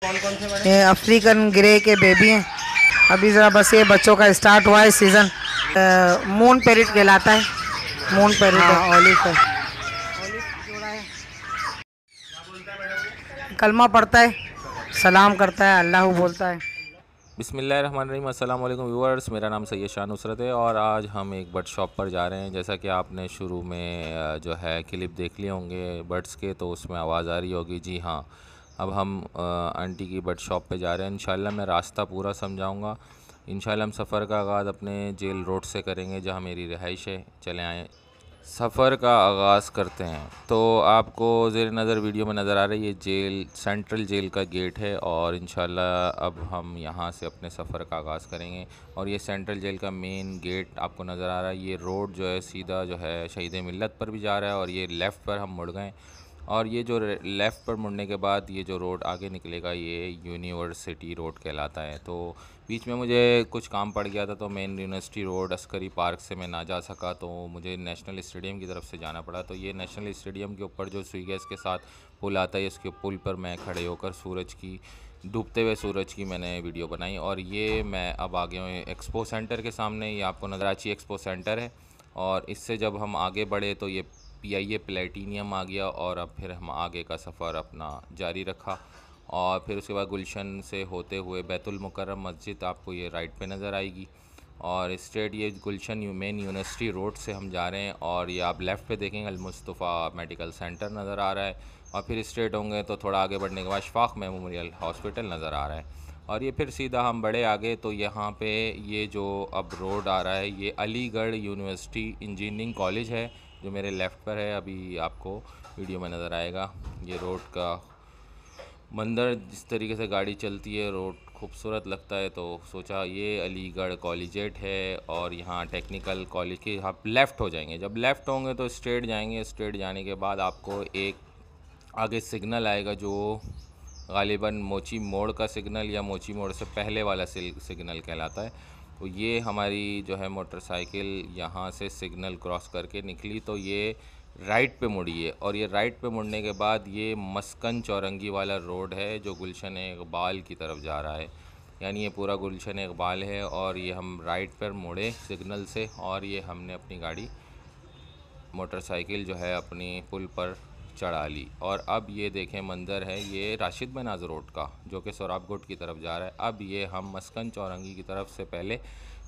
कौन कौन से बड़े? ये अफ्रीकन ग्रे के बेबी हैं। अभी ज़रा बस ये बच्चों का स्टार्ट हुआ है सीज़न। मून पेरिट कहलाता है। मून पेरिट है। ऑलिव है। ऑलिव जोड़ा है। कलमा पढ़ता है, सलाम करता है, अल्लाह बोलता है। बिस्मिल्लाहिर्रहमानिर्रहीम। अस्सलाम वालेकुम व्यूअर्स, मेरा नाम सैयद शाह नुसरत है और आज हम एक बर्ड शॉप पर जा रहे हैं। जैसा कि आपने शुरू में जो है क्लिप देख लिए होंगे बर्ड्स के, तो उसमें आवाज़ आ रही होगी। जी हाँ, अब हम आंटी की बर्ड शॉप पे जा रहे हैं। इंशाल्लाह मैं रास्ता पूरा समझाऊंगा। इंशाल्लाह हम सफ़र का आगाज़ अपने जेल रोड से करेंगे जहाँ मेरी रिहाइश है। चले आएँ, सफ़र का आगाज़ करते हैं। तो आपको ज़ेर नज़र वीडियो में नज़र आ रही है जेल, सेंट्रल जेल का गेट है और इंशाल्लाह अब हम यहाँ से अपने सफ़र का आगाज़ करेंगे। और ये सेंट्रल जेल का मेन गेट आपको नज़र आ रहा है। ये रोड जो है सीधा जो है शहीद मिल्लत पर भी जा रहा है और ये लेफ़्ट पर हम मुड़ गए। और ये जो लेफ़्ट पर मुड़ने के बाद ये जो रोड आगे निकलेगा ये यूनिवर्सिटी रोड कहलाता है। तो बीच में मुझे कुछ काम पड़ गया था तो main university road Askari park से मैं ना जा सका, तो मुझे नेशनल स्टेडियम की तरफ से जाना पड़ा। तो ये नेशनल स्टेडियम के ऊपर जो सुई गैस के साथ पुल आता है, इसके पुल पर मैं खड़े होकर सूरज की, डूबते हुए सूरज की मैंने वीडियो बनाई। और ये मैं अब आगे हूँ एक्सपो सेंटर के सामने। ये आपको नजराची एक्सपो सेंटर है और इससे जब हम आगे बढ़े तो ये PIA प्लेटिनियम आ गया और अब फिर हम आगे का सफ़र अपना जारी रखा। और फिर उसके बाद गुलशन से होते हुए बैतुल मुकर्रम मस्जिद आपको ये राइट पे नज़र आएगी। और स्ट्रेट ये गुलशन मेन यूनिवर्सिटी रोड से हम जा रहे हैं और ये आप लेफ़्ट पे देखेंगे अल मुस्तफ़ा मेडिकल सेंटर नज़र आ रहा है। और फिर स्ट्रेट होंगे तो थोड़ा आगे बढ़ने के बाद शफाक मेमोरियल हॉस्पिटल नज़र आ रहा है। और ये फिर सीधा हम बड़े आगे तो यहाँ पे ये जो अब रोड आ रहा है ये अलीगढ़ यूनिवर्सिटी इंजीनियरिंग कॉलेज है जो मेरे लेफ़्ट पर है। अभी आपको वीडियो में नज़र आएगा ये रोड का मंदिर, जिस तरीके से गाड़ी चलती है रोड खूबसूरत लगता है। तो सोचा ये अलीगढ़ कॉलेजेट है और यहाँ टेक्निकल कॉलेज के आप लेफ़्ट हो जाएंगे। जब लेफ़्ट होंगे तो स्ट्रेट जाएंगे। स्ट्रेट जाने के बाद आपको एक आगे सिग्नल आएगा जो गालिबन मोची मोड़ का सिग्नल या मोची मोड़ से पहले वाला सिग्नल कहलाता है। तो ये हमारी जो है मोटरसाइकिल यहाँ से सिग्नल क्रॉस करके निकली तो ये राइट पे मुड़ी है। और ये राइट पे मुड़ने के बाद ये मस्कन चौरंगी वाला रोड है जो गुलशन इकबाल की तरफ जा रहा है। यानी ये पूरा गुलशन इकबाल है और ये हम राइट पर मुड़े सिग्नल से और ये हमने अपनी गाड़ी मोटरसाइकिल जो है अपनी पुल पर चढ़ा ली। और अब ये देखें मंज़र है ये राशिद बनाज रोड का जो कि सोराबकोट की तरफ जा रहा है। अब ये हम मस्कन चौरंगी की तरफ से पहले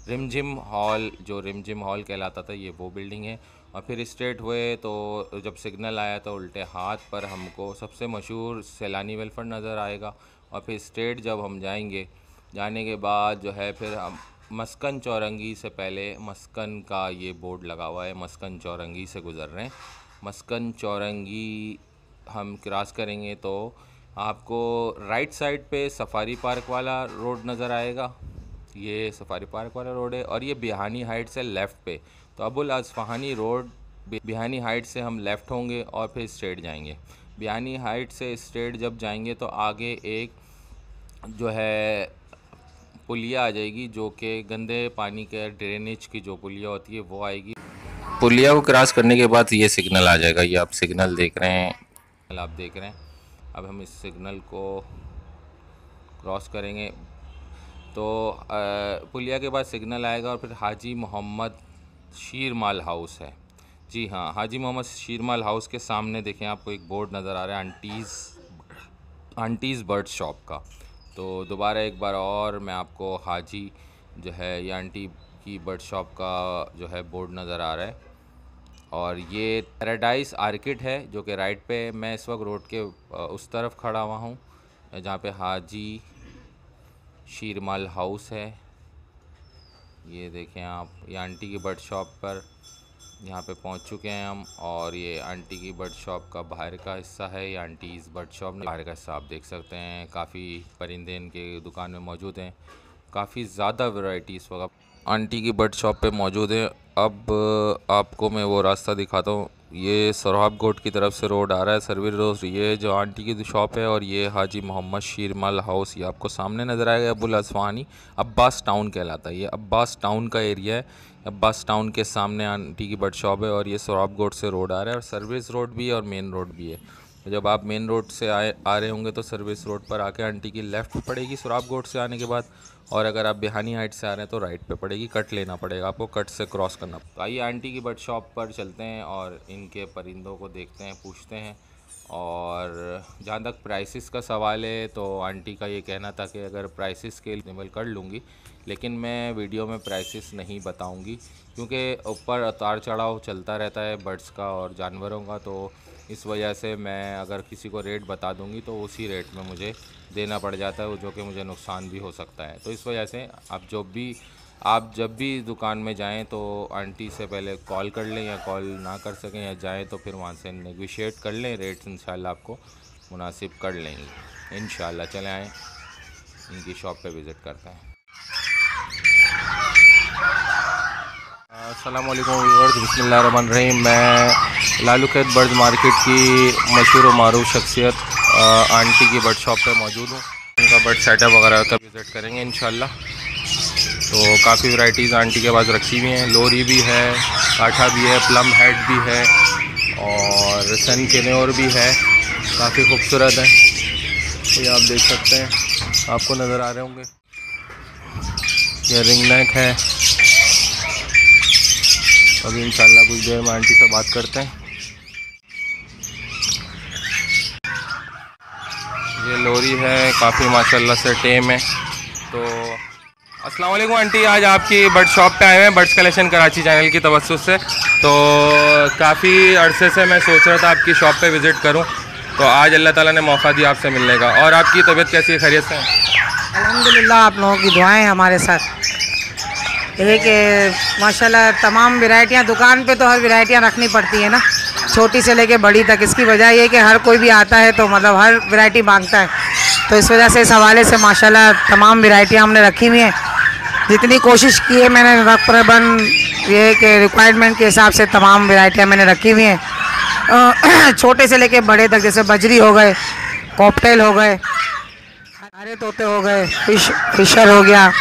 रिमझिम हॉल, जो रिमझिम हॉल कहलाता था, ये वो बिल्डिंग है। और फिर स्ट्रेट हुए तो जब सिग्नल आया तो उल्टे हाथ पर हमको सबसे मशहूर सैलानी वेलफेयर नज़र आएगा। और फिर स्ट्रेट जब हम जाएंगे, जाने के बाद जो है फिर हम मस्कन चौरंगी से पहले मस्कन का ये बोर्ड लगा हुआ है, मस्कन चौरंगी से गुज़र रहे हैं। मस्कन चौरंगी हम क्रॉस करेंगे तो आपको राइट साइड पे सफारी पार्क वाला रोड नज़र आएगा। ये सफारी पार्क वाला रोड है और ये बिहानी हाइट से लेफ़्ट पे, तो अबुल असफ़हानी रोड बिहानी हाइट से हम लेफ़्ट होंगे और फिर स्ट्रेट जाएंगे। बिहानी हाइट से स्ट्रेट जब जाएंगे तो आगे एक जो है पुलिया आ जाएगी जो कि गंदे पानी के ड्रेनेज की जो पुलिया होती है वो आएगी। पुलिया को क्रॉस करने के बाद ये सिग्नल आ जाएगा। ये आप सिग्नल देख रहे हैं, आप देख रहे हैं। अब हम इस सिग्नल को क्रॉस करेंगे तो पुलिया के बाद सिग्नल आएगा और फिर हाजी मोहम्मद शीरमाल हाउस है। जी हाँ, हाजी मोहम्मद शीरमाल हाउस के सामने देखें आपको एक बोर्ड नज़र आ रहा है आंटीज़ बर्ड शॉप का। तो दोबारा एक बार और मैं आपको हाजी जो है ये आंटी की बर्ड शॉप का जो है बोर्ड नज़र आ रहा है। और ये पैराडाइज आर्किड है जो कि राइट पे, मैं इस वक्त रोड के उस तरफ खड़ा हुआ हूँ जहाँ पे हाजी शीरमाल हाउस है। ये देखें आप, ये आंटी की बर्ड शॉप पर यहाँ पे पहुँच चुके हैं हम। और ये आंटी की बर्ड शॉप का बाहर का हिस्सा है। ये आंटीज़ बर्ड शॉप बाहर का हिस्सा आप देख सकते हैं। काफ़ी परिंदे इनके दुकान में मौजूद हैं, काफ़ी ज़्यादा वैरायटी इस वक्त आंटी की बर्ड शॉप पे मौजूद है। अब आपको मैं वो रास्ता दिखाता हूँ। ये सोराबकोट की तरफ से रोड आ रहा है, सर्विस रोड। ये जो आंटी की शॉप है और ये हाजी मोहम्मद शीरमाल हाउस ये आपको सामने नज़र आएगा। अबुल असफ़हानी अब्बास टाउन कहलाता है। ये अब्बास टाउन का एरिया है। अब्बास टाउन के सामने आंटी की बर्ड शॉप है और ये सोराबकोट से रोड आ रहा है और सर्विस रोड भी है और मेन रोड भी है। जब आप मेन रोड से आ रहे होंगे तो सर्विस रोड पर आके आंटी की लेफ़्ट पड़ेगी सुराब गोट से आने के बाद, और अगर आप बिहानी हाइट से आ रहे हैं तो राइट पे पड़ेगी। कट लेना पड़ेगा आपको, कट से क्रॉस करना। तो आइए आंटी की बर्ड शॉप पर चलते हैं और इनके परिंदों को देखते हैं, पूछते हैं। और जहाँ तक प्राइसेस का सवाल है तो आंटी का ये कहना था कि अगर प्राइसेस के लिए कर लूँगी, लेकिन मैं वीडियो में प्राइसेस नहीं बताऊँगी क्योंकि ऊपर उतार चढ़ाव चलता रहता है बर्ड्स का और जानवरों का। तो इस वजह से मैं अगर किसी को रेट बता दूंगी तो उसी रेट में मुझे देना पड़ जाता है, जो कि मुझे नुकसान भी हो सकता है। तो इस वजह से आप जब भी दुकान में जाएं तो आंटी से पहले कॉल कर लें, या कॉल ना कर सकें या जाएं तो फिर वहाँ से नेगोशिएट कर लें रेट, इंशाल्लाह आपको मुनासिब कर लेंगे इंशाल्लाह। चले आएँ इनकी शॉप पे विज़िट करते हैं। अस्सलाम वालेकुम व्यूअर्स, बिस्मिल्लाहिर्रहमानिर्रहीम। मैं लालू खेत बर्ड मार्केट की मशहूर व मारूफ शख्सियत आंटी की बर्ड शॉप पे मौजूद हूँ। उनका बर्ड सेटअप वगैरह का विज़िट करेंगे इंशाल्लाह। तो काफ़ी वैरायटीज़ आंटी के पास रखी हुई हैं। लोरी भी है, काठा भी है, प्लम हेड भी है और सन केन्योर भी है, काफ़ी खूबसूरत है। तो ये आप देख सकते हैं, आपको नज़र आ रहे होंगे। ये रिंग नेक है। अभी इंशाल्लाह कुछ देर में आंटी से बात करते हैं। ये लोरी है, काफ़ी माशाल्लाह से टेम है। तो अस्सलाम वालेकुम आंटी, आज आपकी बर्ड शॉप पे आए हुए हैं बर्ड्स कलेक्शन कराची चैनल की तवज्जुह से। तो काफ़ी अरसे से मैं सोच रहा था आपकी शॉप पे विज़िट करूं, तो आज अल्लाह ताला ने मौका दिया आपसे मिलने का। और आपकी तबीयत कैसी है, खैरियत से? अल्हम्दुलिल्लाह, आप लोगों की दुआएं हमारे साथ। ये कि माशाल्लाह तमाम वैरायटियाँ दुकान पे तो हर वैरायटियाँ रखनी पड़ती है ना, छोटी से लेके बड़ी तक। इसकी वजह ये कि हर कोई भी आता है तो मतलब हर वैरायटी मांगता है, तो इस वजह से इस हवाले से माशाल्लाह तमाम वैरायटियाँ हमने रखी हुई हैं। जितनी कोशिश की है मैंने तकरीबन ये कि रिक्वायरमेंट के हिसाब से तमाम वैरायटियाँ मैंने रखी हुई हैं, छोटे से लेके बड़े तक। जैसे बजरी हो गए, कॉकटेल हो गए, हरे तोते हो गए, फिशर हो गया,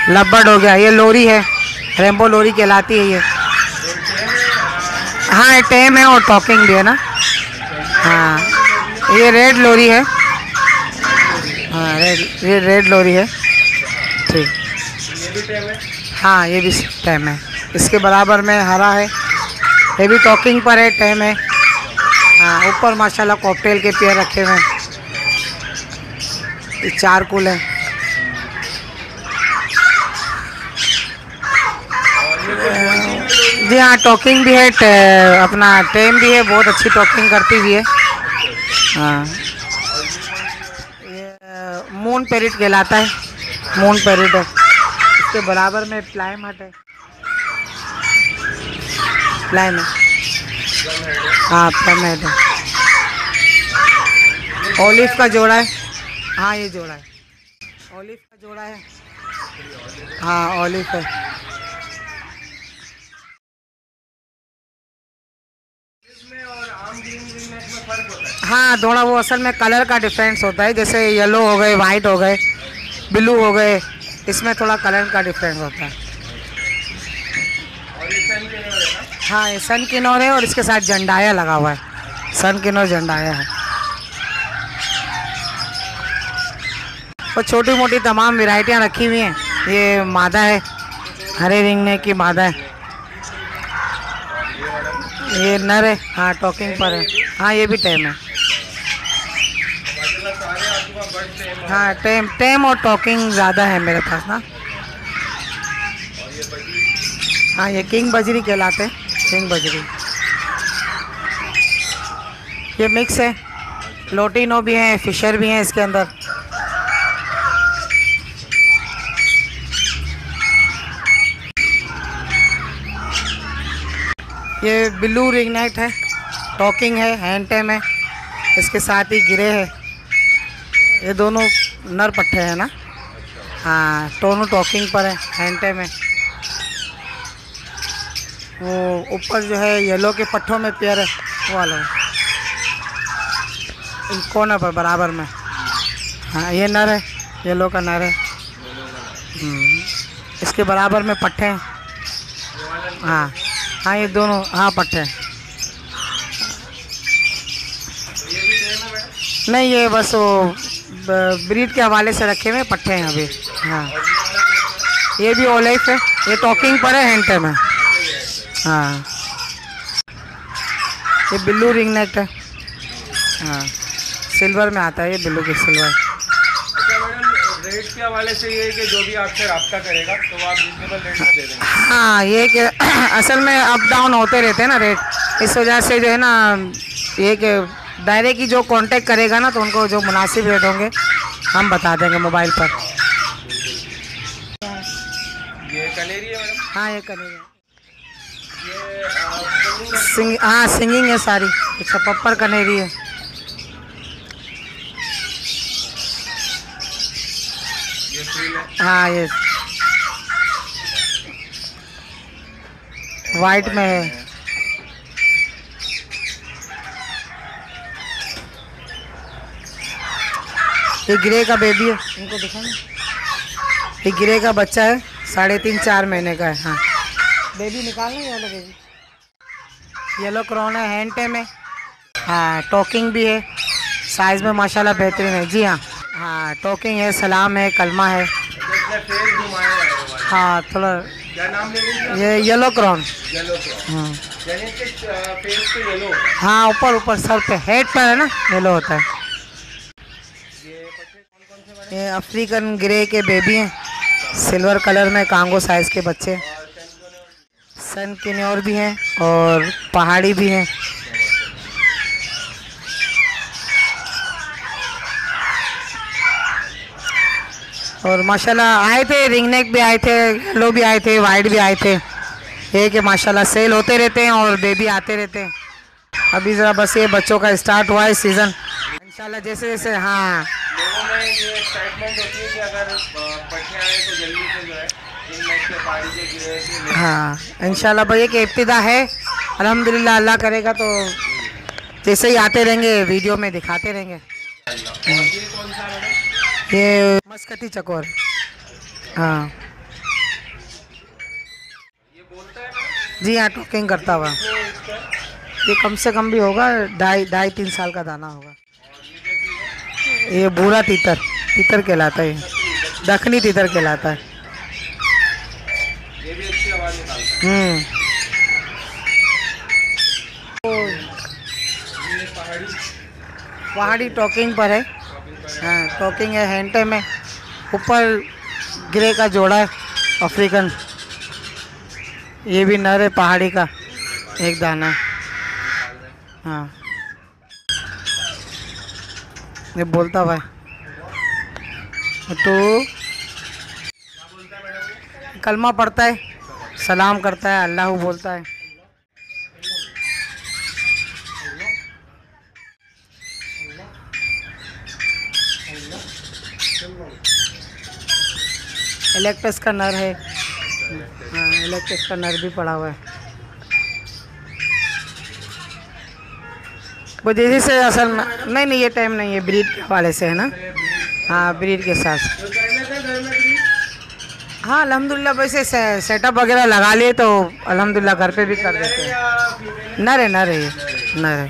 लबर्ड हो गया। ये लोरी है, रेम्बो लोरी कहलाती है ये। हाँ, ये टेम है और टॉकिंग भी है ना। हाँ, ये रेड लोरी है। हाँ, ये रेड लोरी है, ठीक। हाँ, ये भी टेम है। इसके बराबर में हरा है, ये भी टॉकिंग पर है, टेम है। हाँ, ऊपर माशाल्लाह कॉकटेल के पेयर रखे हुए हैं। ये चार कुल है। जी हाँ, टॉकिंग भी है, अपना टेम भी है, बहुत अच्छी टॉकिंग करती भी है। हाँ, ये मून पैरेट कहलाता है, मून पैरेट है। इसके बराबर में प्लाइम हट है, प्लाइम है। हाँ, प्लाइम हट है। ऑलिव का जोड़ा है। हाँ, ये जोड़ा है, ऑलिव का जोड़ा है। हाँ, ऑलिव है। हाँ, थोड़ा वो असल में कलर का डिफरेंस होता है। जैसे येलो हो गए, वाइट हो गए, ब्लू हो गए, इसमें थोड़ा कलर का डिफरेंस होता है। हाँ, ये सन किनोर है और इसके साथ जंडाया लगा हुआ है, सन किनोर जंडाया है। और छोटी मोटी तमाम वैरायटियाँ रखी हुई हैं। ये मादा है, हरे रिंग नेक की मादा है। ये नर है। हाँ, टॉकिंग पर है। हाँ, ये भी टेम है। हाँ, टेम और टॉकिंग ज़्यादा है मेरे पास ना। हाँ, ये किंग बजरी कहलाते हैं, किंग बजरी। ये मिक्स है, लोटिनो भी हैं, फिशर भी हैं इसके अंदर। ये ब्लू रिंग नेक है, टॉकिंग है, हैंड टेम है, इसके साथ ही गिरे है। ये दोनों नर पट्टे हैं ना। हाँ, दोनों टॉकिंग पर है, हैंड टेम है। वो ऊपर जो है येलो के पट्टों में पेयर है, वो वाला कोना पर बराबर में। हाँ, ये नर है, येलो का नर है। इसके बराबर में पट्टे हैं। हाँ हाँ, ये दोनों हाँ पट्टे हैं। नहीं, ये बस वो ब्रीड के हवाले से रखे हुए पट्टे हैं अभी। हाँ, ये भी ओलाइफ है, ये टॉकिंग पर है, हैंड टाइम है। हाँ, ये बिल्लू रिंग नेक है। हाँ, सिल्वर में आता है ये बिल्लू की सिल्वर। अच्छा मैडम, रेट के हवाले से ये है कि जो भी आपसे रब्ता करेगा तो आप रीजनेबल रेट में दे देंगे। हाँ, ये कि असल में अप डाउन होते रहते हैं ना रेट, इस वजह से जो है ना ये कि डायरेक्ट ही जो कांटेक्ट करेगा ना तो उनको जो मुनासिब रेट होंगे हम बता देंगे मोबाइल पर। ये कनेरी है मैडम? हाँ, ये करेंगे। ये हाँ, सिंगिंग है सारी। अच्छा, पप्पर कनेरी है। फ्रील है। हाँ, ये वाइट में है। ये ग्रे का बेबी है, इनको दिखाना। ये ग्रे का बच्चा है, 3.5-4 महीने का है। हाँ, बेबी निकालना है वाला बेबी। येलो क्रॉन है, हैंड टेम है। हाँ, टॉकिंग भी है, साइज़ में माशाल्लाह बेहतरीन है। जी हाँ, हाँ टॉकिंग है, सलाम है, कलमा है। फेस घुमाया। हाँ, थोड़ा। क्या नाम ले लीजिए? ये येलो क्रॉन। Yellow Crohn. हाँ, यानी इसके फेस पे येलो होता है। हाँ, ऊपर ऊपर सर पे, हेड पर है ना, येलो होता है। ये पट्टे कौन कौन से मैडम? ये अफ्रीकन ग्रे के बेबी हैं, सिल्वर कलर में, कांगो साइज़ के बच्चे। सन किन्योर भी हैं और पहाड़ी भी हैं। और माशाल्लाह आए थे, रिंग नेक भी आए थे, येलो भी आए थे, वाइट भी आए थे। ये कि माशाल्लाह सेल होते रहते हैं और बेबी आते रहते हैं। अभी ज़रा बस ये बच्चों का स्टार्ट हुआ है सीज़न, इंशाल्लाह जैसे जैसे। हाँ, लोगों में ये एक्साइटमेंट होती है कि अगर पट्टे आए तो जल्दी से जो है इन मैच के पहाड़ी के गिरे के। हाँ, इंशाल्लाह भैया कि इब्तिदा है, अल्हम्दुलिल्लाह, अल्लाह करेगा तो जैसे ही आते रहेंगे वीडियो में दिखाते रहेंगे। ये कौन सा मैडम? ये मस्कती चकोर। हाँ, ये बोलता है मैडम? जी हाँ, टॉकिंग करता हुआ। ये कम से कम भी होगा 2.5-3 साल का दाना होगा। ये बूरा तीतर, तीतर कहलाता है, दखनी तीतर कहलाता है। ये भी अच्छी आवाज़ निकालता है। ये पहाड़ी पहाड़ी टॉकिंग पर है। हाँ, टॉकिंग है, हैंड टाइम है, ऊपर ग्रे का जोड़ा है अफ्रीकन। ये भी नर है, पहाड़ी का एक दाना है। हाँ, ये बोलता हुआ है तो कलमा पढ़ता है, सलाम करता है, अल्लाह बोलता है। इलेक्ट्रस का नर है। हाँ, इलेक्ट्रस का नर भी पड़ा हुआ है। वो जैसे से असल में नहीं, ये टाइम नहीं है, ब्रीड के हवाले से है ना। हाँ, ब्रीड के साथ। तो कहने थे घर में भी? हाँ, अल्हम्दुलिल्लाह, वैसे सेटअप वगैरह लगा लिए तो अल्हम्दुलिल्लाह घर पे भी कर देते हैं। या फीमेल? नर है, नर है, ये नर है।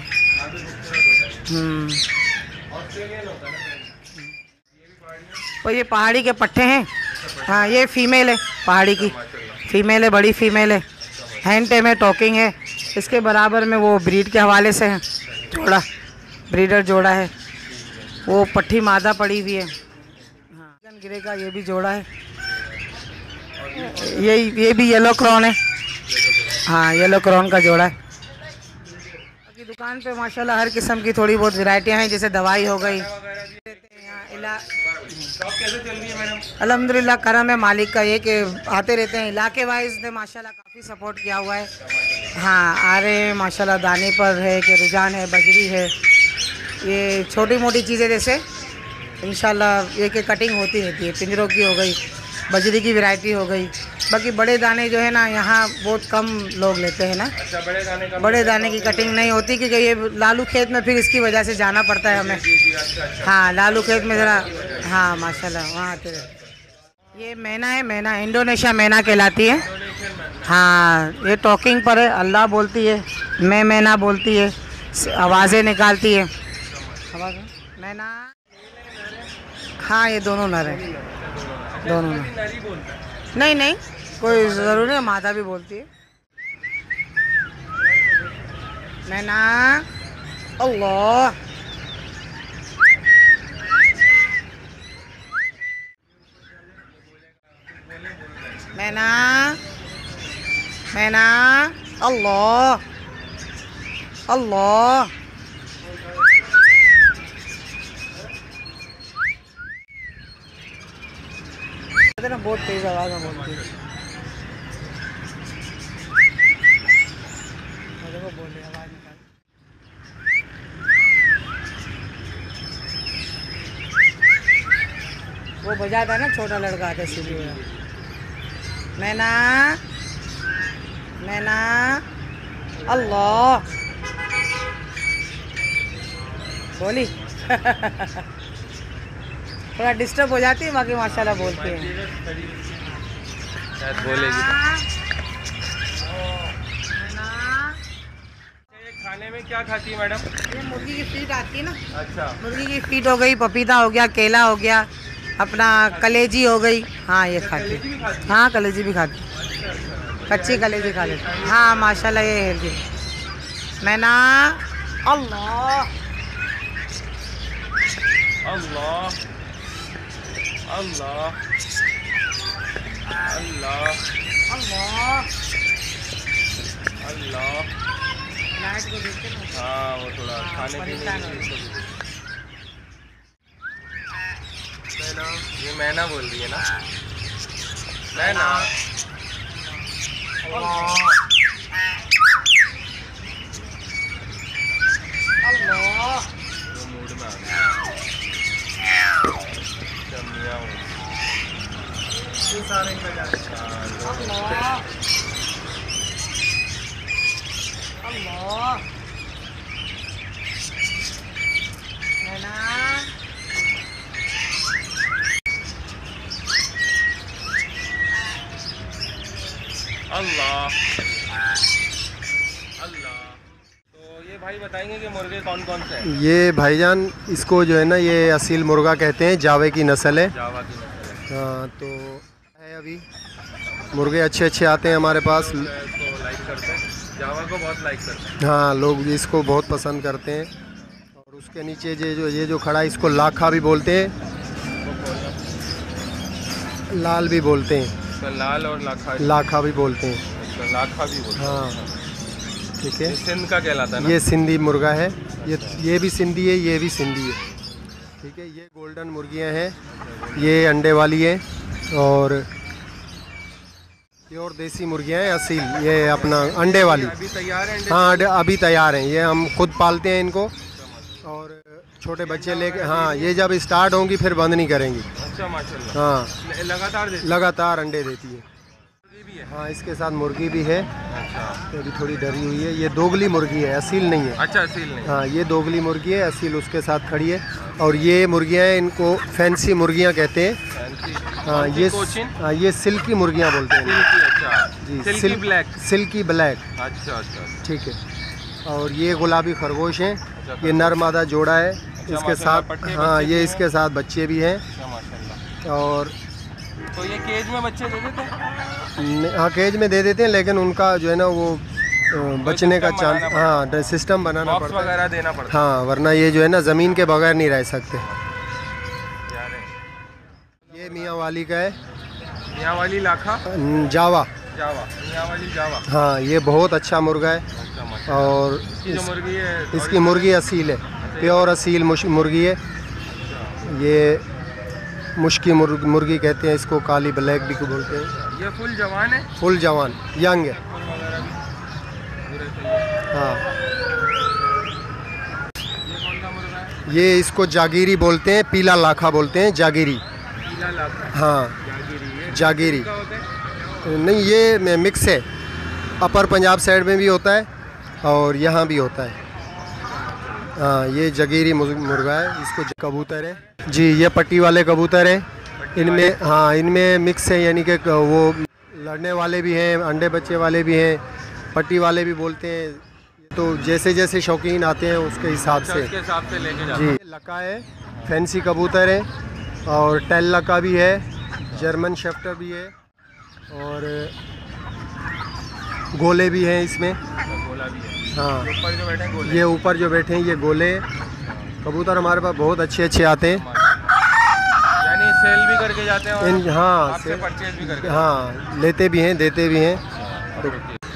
ऑस्ट्रेलियन होता है ना? तो ये पहाड़ी के पट्टे हैं। हाँ, ये फीमेल है, पहाड़ी की फीमेल है, बड़ी फीमेल है, हैंड टेम है, टॉकिंग है। इसके बराबर में वो ब्रीड के हवाले से है, जोड़ा ब्रीडर जोड़ा है, वो पट्टी मादा पड़ी हुई है। हाँ, गिरे का ये भी जोड़ा है। ये भी येलो क्रॉन है। हाँ, येलो क्रॉन का जोड़ा है। बाकी दुकान पे माशाल्लाह हर किस्म की थोड़ी बहुत वैरायटियाँ हैं, जैसे दवाई हो गई। शॉप कैसे चल रही है मैडम? अल्हम्दुलिल्लाह, करम है मालिक का, ये कि आते रहते हैं। इलाके वाइज ने माशाल्लाह काफ़ी सपोर्ट किया हुआ है। हाँ, आ रहे हैं माशाल्लाह, दाने पर है कि रुझान है, बजरी है, ये छोटी मोटी चीज़ें जैसे इंशाल्लाह ये कि कटिंग होती रहती है। पिंजरों की हो गई, बजरी की वैरायटी हो गई। बाकी बड़े दाने जो है ना यहाँ बहुत कम लोग लेते हैं ना। अच्छा, बड़े दाने का? बड़े दाने की कटिंग नहीं होती क्योंकि ये लालू खेत में फिर इसकी वजह से जाना पड़ता है हमें। अच्छा। हाँ, लालू खेत में ज़रा। हाँ, माशाल्लाह, वहाँ आते रहते। ये मैना है, मैना इंडोनेशिया मैना कहलाती है। हाँ, ये टॉकिंग पर है, अल्लाह बोलती है, मैं मैना बोलती है, आवाज़ें निकालती है। आवाज़ मैना, हाँ ये दोनों नर है, दोनों नर। नरी बोलता है। नहीं नहीं, कोई ज़रूर है, मादा भी बोलती है। मैना, अल्लाह, मैना, मैना, अल्लाह, अल्लाह। ना बहुत तेज आवाज में बोलती है। देखो बोले आवाज निकाल। वो बजाता है ना, छोटा लड़का आता है सीढ़ी में। मैना, मैना, अल्लाह बोली। थोड़ा डिस्टर्ब हो जाती है, बाकी माशाल्लाह बोलती है। शायद बोलेगी ये खाने में क्या खाती है मैडम? ये मुर्गी की फीट आती है ना। अच्छा, मुर्गी की फीट हो गई, पपीता हो गया, केला हो गया, अपना कलेजी हो गई। हाँ ये खाती कलेजी भी है। खाती हाँ कलेजी भी खाती है, कच्ची कलेजी खा लेती है। हाँ माशाल्लाह ये हेल्दी। मैना, अल्लाह, अल्लाह, अल्लाह, अल्लाह, अल्लाह। अल्लाह। लाइट को देखते ना। हाँ वो थोड़ा हाँ, खाने पीने परेशान की हो चीज़ को मैना, ये मैना बोल रही है ना? मैना, अल्लाह, अल्लाह। वो मूड में आ गया। मियाँ हो। ये सारे बजा अल्लाह, अल्लाह। मैना, अल्लाह, अल्लाह। तो ये भाई बताएंगे कि मुर्गे कौन कौन से हैं? ये भाईजान इसको जो है ना, ये असील मुर्गा कहते हैं, जावे की नस्ल है। जावा की नस्ल है। हाँ तो है अभी मुर्गे अच्छे अच्छे आते हैं हमारे पास। इसको लाइक करते हैं, जावा को बहुत लाइक करते हैं। हाँ लोग इसको बहुत पसंद करते हैं। और उसके नीचे ये जो खड़ा है, इसको लाखा भी बोलते हैं, लाल भी बोलते हैं, इसका लाल और लाखा, लाखा भी बोलते हैं। इसका लाखा भी बोलते हैं। हाँ ठीक है। ये सिंध का कहलाता है ना? ये सिंधी मुर्गा है, ये भी सिंधी है, ये भी सिंधी है। ठीक है, ये गोल्डन मुर्गियाँ हैं, ये अंडे वाली है। और ये और देसी मुर्गियाँ हैं असील, ये अपना अंडे वाली। अभी तैयार है? हाँ अभी तैयार हैं, ये हम खुद पालते हैं इनको। और छोटे बच्चे लेके, हाँ ये जब स्टार्ट होंगी फिर बंद नहीं करेंगी। अच्छा माशाल्लाह। हाँ लगातार देती लगातार अंडे देती है। भी है? हाँ इसके साथ मुर्गी भी है, अच्छा, ये अभी थोड़ी डरी हुई है। ये दोगली मुर्गी है, असील नहीं है। अच्छा असील नहीं। हाँ ये दोगली मुर्गी है, असील उसके साथ खड़ी है। और ये मुर्गियाँ हैं, इनको फैंसी मुर्गियाँ कहते हैं। हाँ ये सिल्की मुर्गियाँ बोलते हैं। अच्छा जी सिल्की ब्लैक। सिल्की ब्लैक, अच्छा अच्छा। ठीक है। और ये गुलाबी खरगोश हैं, अच्छा, ये नर मादा जोड़ा है। इसके माशाल्लाह, साथ पट्टे हाँ बच्चे भी ये हैं। इसके साथ बच्चे भी हैं। अच्छा माशाल्लाह। और तो ये केज में बच्चे दे देते हैं? हाँ केज में दे देते हैं, लेकिन उनका जो है ना वो बचने का सिस्टम चांस, बनाना हाँ सिस्टम बनाना बॉक्स पड़ता है। वगैरह देना पड़ता हाँ वरना ये जो है ना ज़मीन के बगैर नहीं रह सकते। है यार। ये मियाँ वाली का है, यहाँ वाली लाखा, जावा। जावा, यहाँ वाली जावा। हाँ ये बहुत अच्छा मुर्गा है। अच्छा माशाल्लाह। और इसकी जो मुर्गी है इसकी मुर्गी असील है, प्योर असील मुर्गी है। ये मुश्की मुर्गी कहते हैं इसको, काली ब्लैक भी बोलते हैं। ये फुल जवान है? फुल जवान यंग है। फुल वगैरह भी पूरे सही है। हाँ ये कौन सा मुर्गा है? ये इसको जागीरी बोलते हैं, पीला लाखा बोलते हैं, जागीरी। पीला लाखा, हाँ जागीरी। ये जागीरी क्या होता है? नहीं, ये मिक्स है। अपर पंजाब साइड में भी होता है और यहाँ भी होता है। हाँ ये जगीरी मुर्गा है, इसको कबूतर है जी। ये पट्टी वाले कबूतर है, इनमें हाँ इनमें मिक्स है, यानी कि वो लड़ने वाले भी हैं, अंडे बच्चे वाले भी हैं, पट्टी वाले भी बोलते हैं। तो जैसे जैसे शौकीन आते हैं उसके हिसाब से उसके हिसाब से लेके जाते जी। हैं। लका है, फैंसी कबूतर है और टेल लका भी है, जर्मन शेफ्टर भी है और गोले भी हैं इसमें। गोला भी है। हाँ, ऊपर जो बैठे हैं गोले। ये ऊपर जो बैठे हैं ये गोले। कबूतर हमारे पास बहुत अच्छे अच्छे आते हैं। यानी सेल भी करके जाते हैं और हाँ आपसे परचेज भी करके। हाँ, लेते भी हैं देते भी हैं।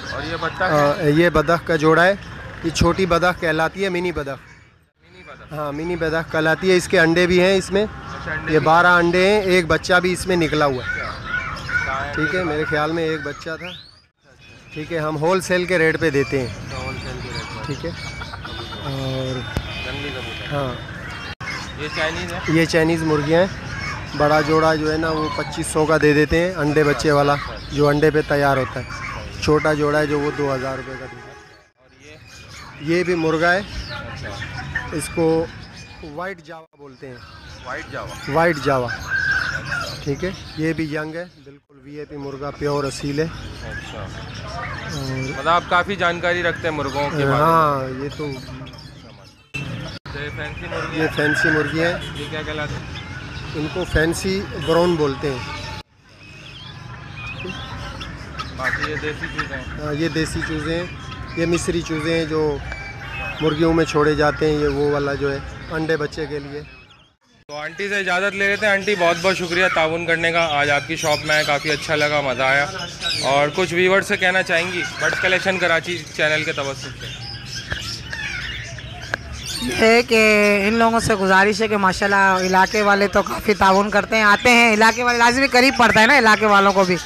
और ये बत्तख ये बदख का जोड़ा है। ये छोटी बदख कहलाती है, मिनी बदख। मिनी बत्तख। हाँ, मिनी बदख कहलाती है। इसके अंडे भी हैं इसमें। ये 12 अंडे हैं, एक बच्चा भी इसमें निकला हुआ है। ठीक है, मेरे ख्याल में एक बच्चा था। ठीक है, हम होल सेल के रेट पे देते हैं। होलसेल के रेट पर। ठीक है, और जंगली कबूतर। हाँ, ये चाइनीज है। ये चाइनीज़ मुर्गियाँ हैं। बड़ा जोड़ा जो है ना वो 2500 का दे देते हैं, अंडे बच्चे वाला जो अंडे पे तैयार होता है। छोटा जोड़ा है जो वो 2000 रुपये का देता है। और ये भी मुर्गा है, अच्छा, इसको वाइट जावा बोलते हैं। वाइट जावा। वाइट जावा। ठीक है, ये भी यंग है, बिल्कुल वीआईपी मुर्गा, प्योर असील है। अच्छा, और मतलब आप काफ़ी जानकारी रखते हैं मुर्गों के बारे हाँ, ये तो में। ये फैंसी मुर्गी ये है। फैंसी मुर्गी है। ये क्या कहलाते हैं? इनको फैंसी ब्राउन बोलते हैं। बाकी ये देसी चीज़ें हैं। हाँ, ये देसी चूज़े हैं। ये मिस्री चूज़े हैं जो मुर्गियों में छोड़े जाते हैं। ये वो वाला जो है अंडे बच्चे के लिए। तो आंटी से इजाज़त ले लेते हैं। आंटी बहुत बहुत शुक्रिया ताउन करने का। आज आपकी शॉप में आए, काफ़ी अच्छा लगा, मज़ा आया। और कुछ व्यूअर्स से कहना चाहेंगी बर्ड्स कलेक्शन कराची चैनल के तवज्जुह से? है कि इन लोगों से गुजारिश है कि माशाल्लाह इलाके वाले तो काफ़ी ताउन करते हैं, आते हैं। इलाके वाले लाजमी करीब पड़ता है ना इलाके वालों को भी।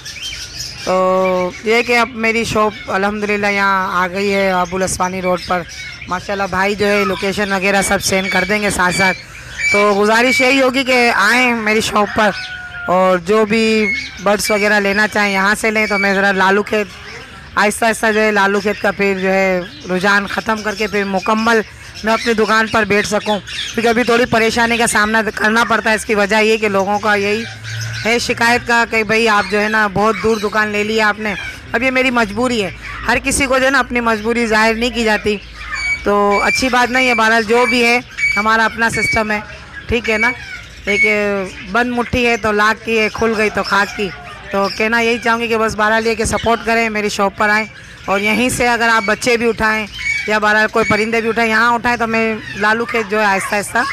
तो ये कि अब मेरी शॉप अल्हम्दुलिल्लाह यहाँ आ गई है अबुल अस्वानी रोड पर। माशाल्लाह भाई जो है लोकेशन वगैरह सब सेंड कर देंगे साथ साथ। तो गुजारिश यही होगी कि आएँ मेरी शॉप पर और जो भी बर्ड्स वगैरह लेना चाहें यहाँ से लें। तो मैं ज़रा लालू खेत आहिस्ता आहिस्ता जो है लालू खेत का फिर जो है रुझान ख़त्म करके फिर मुकम्मल मैं अपनी दुकान पर बैठ सकूं, क्योंकि अभी थोड़ी परेशानी का सामना करना पड़ता है। इसकी वजह ये कि लोगों का यही है शिकायत का कि भाई आप जो है ना बहुत दूर दुकान ले लिया आपने। अब ये मेरी मजबूरी है, हर किसी को जो है ना अपनी मजबूरी ज़ाहिर नहीं की जाती, तो अच्छी बात नहीं है। बहरहाल जो भी है हमारा अपना सिस्टम है, ठीक है ना। एक बंद मुट्ठी है तो लाख की है, खुल गई तो खाक की। तो कहना यही चाहूँगी कि बस बहरहाल ये कि सपोर्ट करें, मेरी शॉप पर आएँ और यहीं से अगर आप बच्चे भी उठाएँ या बहरहाल कोई परिंदे भी उठाएँ, यहाँ उठाएँ तो मैं लालू खेत जो है आहिस्ता आहिस्ता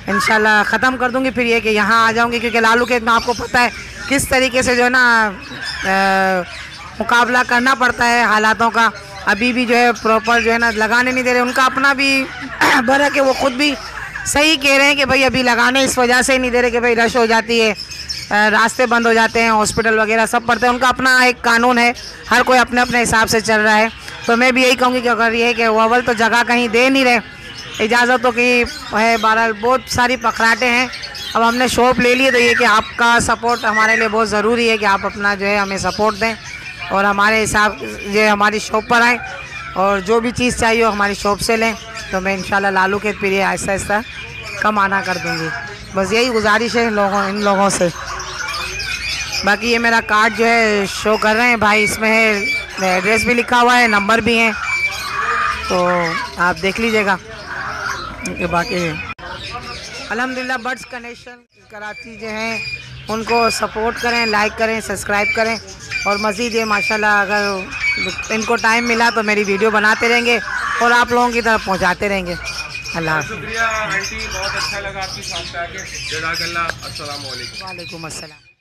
इंशाल्लाह ख़त्म कर दूँगी। फिर ये कि यहाँ आ जाऊँगी, क्योंकि लालू खेत में आपको पता है किस तरीके से जो है ना मुकाबला करना पड़ता है हालातों का। अभी भी जो है प्रॉपर जो है ना लगाने नहीं दे रहे। उनका अपना भी बरक है, वो ख़ुद भी सही कह रहे हैं कि भाई अभी लगाने इस वजह से ही नहीं दे रहे कि भाई रश हो जाती है, रास्ते बंद हो जाते हैं, हॉस्पिटल वगैरह सब पड़ते हैं। उनका अपना एक कानून है, हर कोई अपने अपने हिसाब से चल रहा है। तो मैं भी यही कहूँगी कि अगर ये है कि वो अव्वल तो जगह कहीं दे नहीं रहे, इजाज़तों की है, बहरहाल बहुत सारी पखराटे हैं। अब हमने शॉप ले ली तो ये कि आपका सपोर्ट हमारे लिए बहुत ज़रूरी है कि आप अपना जो है हमें सपोर्ट दें और हमारे हिसाब जो है हमारी शॉप पर आएँ और जो भी चीज़ चाहिए वो हमारी शॉप से लें। तो मैं इंशाल्लाह लालू के फिर आहिस्ता आहिस्ता कम आना कर दूँगी। बस यही गुजारिश है इन लोगों से। बाकी ये मेरा कार्ड जो है शो कर रहे हैं भाई, इसमें है एड्रेस भी लिखा हुआ है, नंबर भी हैं, तो आप देख लीजिएगा। बाकी अल्हम्दुलिल्लाह बर्ड्स कनेक्शन कराची जो हैं उनको सपोर्ट करें, लाइक करें, सब्सक्राइब करें और मज़ीद ये माशाल्लाह अगर इनको टाइम मिला तो मेरी वीडियो बनाते रहेंगे और आप लोगों की तरफ पहुंचाते रहेंगे। अल्लाह हाफ़िज़। शुक्रिया आंटी, बहुत अच्छा लगा आपकी शॉप पे आके। जज़ाकल्लाह। अस्सलाम वालेकुम। वालेकुम अस्सलाम।